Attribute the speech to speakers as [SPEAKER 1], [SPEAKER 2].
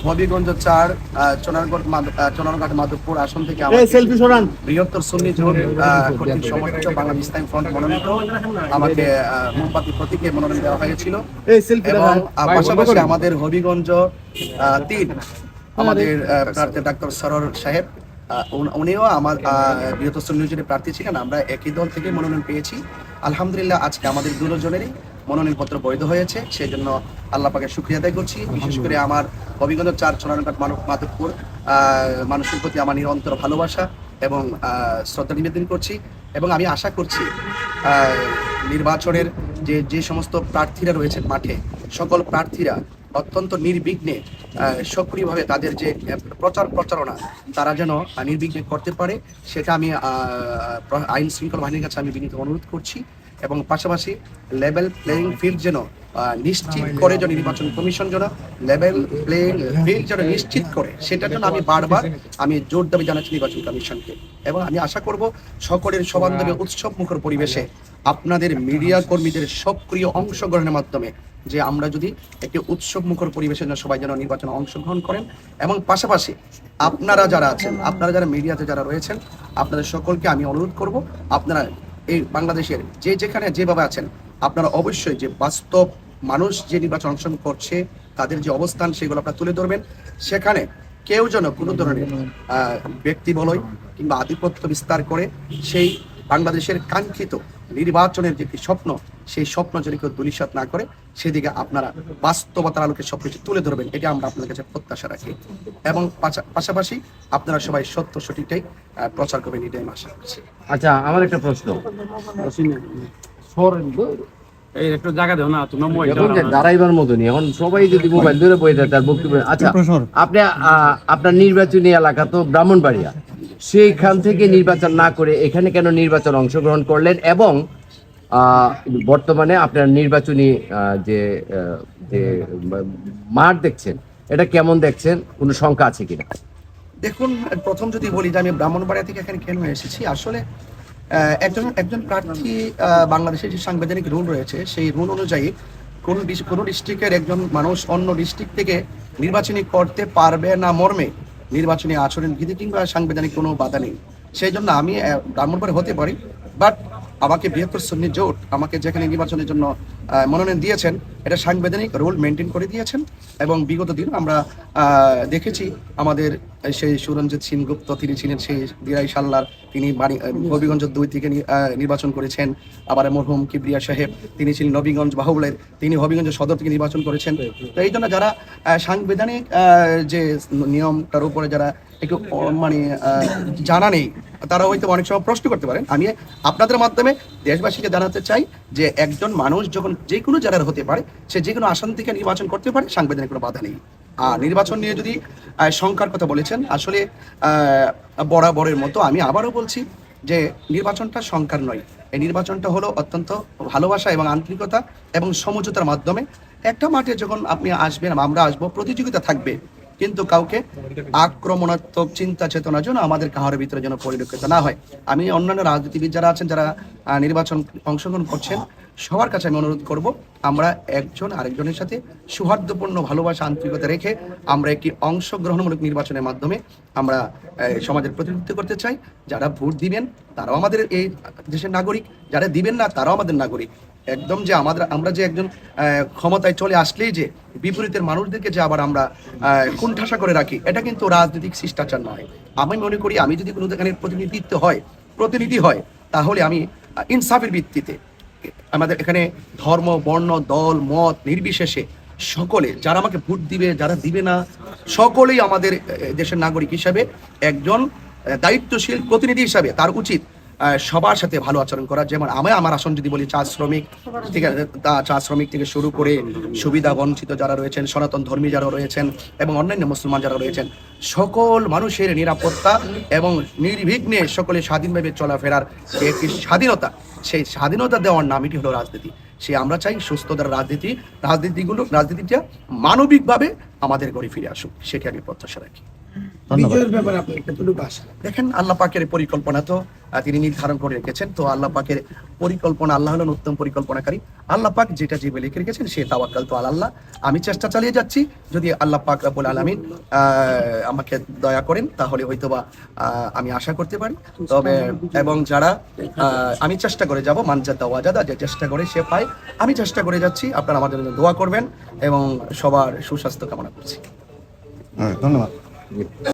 [SPEAKER 1] হবিগঞ্জ ৪ চুনারঘাট মাধবপুর আসন থেকে বৃহত্তর সুন্নি জোট কর্তৃক সমর্থিত বাংলাদেশ ইসলামী ফ্রন্ট মনোনীত আমাকে মোমবাতি প্রতীকে মনোনয়ন দেওয়া হয়েছিল এবং পাশাপাশি আমাদের হবিগঞ্জ ৩ আমাদের প্রার্থী ডাক্তার সরোর সাহেব উনিও আমার বৃহত্তর সুন্নি জোটের প্রার্থী ছিলেন। আমরা একই দল থেকে মনোনয়ন পেয়েছি। আলহামদুলিল্লাহ আজকে আমাদের দুজনেরই মনোনয়নপত্র বৈধ হয়েছে, সেই জন্য আল্লাহ পাকে শুকরিয়া আদায় করছি। বিশেষ করে আমার হবিগঞ্জ ৪ চুনারঘাট মাধবপুর মানুষের প্রতি আমার নিরন্তর ভালোবাসা এবং শ্রদ্ধা নিবেদন করছি এবং আমি আশা করছি নির্বাচনের যে সমস্ত প্রার্থীরা রয়েছেন মাঠে, সকল প্রার্থীরা অত্যন্ত নির্বিঘ্নে সক্রিয়ভাবে তাদের যে প্রচারণা তারা যেন নির্বিঘ্নে করতে পারে, সেটা আমি আইন শৃঙ্খলা বাহিনীর কাছে আমি বিনীত অনুরোধ করছি। এবং পাশাপাশি লেভেল প্লেয়িং ফিল্ড যেন নিশ্চিত করে, যেন নির্বাচন কমিশন যেন লেভেল প্লেয়িং ফিল্ড যেন নিশ্চিত করে, সেটার জন্য আমি বারবার জোর দাবি জানাচ্ছি নির্বাচন কমিশনকে। এবং আমি আশা করব সকলের সবান্ধবে উৎসব মুখর পরিবেশে আপনাদের মিডিয়া কর্মীদের সক্রিয় অংশগ্রহণের মাধ্যমে যে আমরা যদি একটি উৎসব মুখর পরিবেশের জন্য সবাই যেন নির্বাচনে অংশগ্রহণ করেন। এবং পাশাপাশি আপনারা যারা আছেন, আপনারা যারা মিডিয়াতে যারা রয়েছেন, আপনাদের সকলকে আমি অনুরোধ করব, আপনারা এই বাংলাদেশের যেখানে যেভাবে আছেন, আপনারা অবশ্যই যে বাস্তব মানুষ যে নির্বাচন অংশগ্রহণ করছে তাদের যে অবস্থান সেগুলো আপনারা তুলে ধরবেন। সেখানে কেউ যেন কোনো ধরনের ব্যক্তি বলয় কিংবা আধিপত্য বিস্তার করে সেই বাংলাদেশের কাঙ্ক্ষিত নির্বাচনের যে স্বপ্ন, সেই স্বপ্ন যদি কেউ ধূলিসাৎ না করে, সেদিকে আপনারা বাস্তবতার আলোকে সবকিছু তুলে ধরবেন, এটা আমরা আপনাদের কাছে প্রত্যাশা রাখি। এবং পাশাপাশি আপনারা সবাই সত্য সঠিকটাই প্রচার করবেন, এটাই আশা করছি।
[SPEAKER 2] আচ্ছা, আমার একটা প্রশ্ন,
[SPEAKER 3] এই একটু জায়গা দাও না, তুমি
[SPEAKER 2] দাঁড়াইবার মতনই এখন সবাই যদি মোবাইল ধরে বই দেয় তার বক্তব্য। আচ্ছা, আপনি আপনার নির্বাচনী এলাকা তো ব্রাহ্মণবাড়িয়া, সেইখান থেকে নির্বাচন না করে এখানে কেন নির্বাচন অংশগ্রহণ করলেন? এবং বর্তমানে আপনার নির্বাচনী যে মাঠ দেখছেন, এটা কেমন দেখছেন? কোনো শঙ্কা আছে কিনা?
[SPEAKER 1] দেখুন, প্রথম যদি বলি যে আমি ব্রাহ্মণবাড়িয়া থেকে এখানে কেন এসেছি, আসলে একজন প্রার্থী বাংলাদেশের যে সাংবিধানিক রুল রয়েছে, সেই রুল অনুযায়ী কোনো ডিস্ট্রিক্টের একজন মানুষ অন্য ডিস্ট্রিক্ট থেকে নির্বাচনী করতে পারবে না মর্মে নির্বাচনী আচরণ বিধি কিংবা সাংবিধানিক কোনো বাধা নেই। সেই জন্য আমি ব্রাহ্মণবাড়ি হতে পারি, বাট আমাকে বৃহত্তর সুন্নি জোট আমাকে যেখানে নির্বাচনের জন্য মনোনয়ন দিয়েছেন, এটা সাংবিধানিক রুল মেনটেন করে দিয়েছেন। এবং বিগত দিন আমরা দেখেছি আমাদের সেই সুরঞ্জিত সেনগুপ্ত, তিনি ছিলেন সেই দিরাই সাল্লার, তিনি হবিগঞ্জ ২ থেকে নির্বাচন করেছেন। আবার মরহুম কিবরিয়া সাহেব, তিনি ছিলেন নবীগঞ্জ বাহুবলের, তিনি হবিগঞ্জ সদর থেকে নির্বাচন করেছেন। তো এই জন্য যারা সাংবিধানিক যে নিয়মটার উপরে যারা একটু জানা নেই, তারা হয়তো অনেক সময় প্রশ্ন করতে পারেন। আমি আপনাদের মাধ্যমে দেশবাসীকে জানাতে চাই যে একজন মানুষ যখন যে কোনো জায়গার হতে পারে, সে যে কোনো আসন থেকে নির্বাচন করতে পারে, সাংবিধানিক কোনো বাধা নেই। আর নির্বাচন নিয়ে যদি সংখ্যার কথা বলেছেন, আসলে বরাবরের মতো আমি আবারও বলছি যে নির্বাচনটা সংখ্যার নয়, এই নির্বাচনটা হলো অত্যন্ত ভালোবাসা এবং আন্তরিকতা এবং সমঝোতার মাধ্যমে। একটা মাঠে যখন আপনি আসবেন, আমরা আসবো, প্রতিযোগিতা থাকবে, কিন্তু কাউকে আক্রমণাত্মক চিন্তা চেতনা যেন আমাদের কাহার ভিতরে যেন পরিলক্ষিত না হয়। আমি অন্যান্য রাজনীতিবিদ যারা আছেন, যারা নির্বাচন অংশগ্রহণ করছেন, সবার কাছে আমি অনুরোধ করব, আমরা একজন আরেকজনের সাথে সৌহার্দ্যপূর্ণ ভালোবাসা আন্তরিকতা রেখে আমরা একটি অংশগ্রহণমূলক নির্বাচনের মাধ্যমে আমরা সমাজের প্রতিনিধিত্ব করতে চাই। যারা ভোট দিবেন তারাও আমাদের এই দেশের নাগরিক, যারা দিবেন না তারাও আমাদের নাগরিক। একদম যে আমরা যে একজন ক্ষমতায় চলে আসলেই যে বিপরীতের মানুষদেরকে যে আবার আমরা কুণ্ঠাসা করে রাখি, এটা কিন্তু রাজনৈতিক শিষ্টাচার নয়। আমি মনে করি আমি যদি কোনো এখানে প্রতিনিধি হয়, তাহলে আমি ইনসাফের ভিত্তিতে, আমাদের এখানে ধর্ম, বর্ণ, দল, মত নির্বিশেষে সকলে যারা আমাকে ভোট দিবে, যারা দিবে না, সকলেই আমাদের দেশের নাগরিক হিসাবে একজন দায়িত্বশীল প্রতিনিধি হিসাবে তার উচিত সবার সাথে ভালো আচরণ করা। যেমন আমার আসন যদি বলি, চা শ্রমিক থেকে শুরু করে সুবিধা বঞ্চিত যারা রয়েছেন, সনাতন ধর্মী যারা রয়েছেন এবং অন্যান্য মুসলমান যারা রয়েছেন, সকল মানুষের নিরাপত্তা এবং নির্বিঘ্নে সকলে স্বাধীনভাবে চলাফেরার যে একটি স্বাধীনতা, সেই স্বাধীনতা দেওয়ার নামটি হলো রাজনীতি। আমরা চাই সুস্থতার রাজনীতিটা মানবিকভাবে আমাদের ঘরে ফিরে আসুক, সেটি আমি প্রত্যাশা রাখি।
[SPEAKER 4] বিজয়ের ব্যাপারে আপনি কতটুকু আশা?
[SPEAKER 1] দেখেন, আল্লাহ পাকের পরিকল্পনা তো তিনি নির্ধারণ করে রেখেছেন। তো আল্লাহ পাকের পরিকল্পনা, আল্লাহ হলেন উত্তম পরিকল্পনাকারী। আল্লাহ পাক যেটা জীবে লিখে রেখেছেন সে তাওয়াক্কাল তো আল্লাহ। আমি চেষ্টা চালিয়ে যাচ্ছি, যদি আল্লাহ পাক রব্বুল আলামিন আমাকে দয়া করেন তাহলে হয়তোবা আমি আশা করতে পারি। তবে এবং যারা আমি চেষ্টা করে যাব, মানজাদা ওয়াজাদা, যে চেষ্টা করে সে পায়। আমি চেষ্টা করে যাচ্ছি, আপনারা আমাদের জন্য দোয়া করবেন এবং সবার সুস্বাস্থ্য কামনা করছি।
[SPEAKER 5] ধন্যবাদ।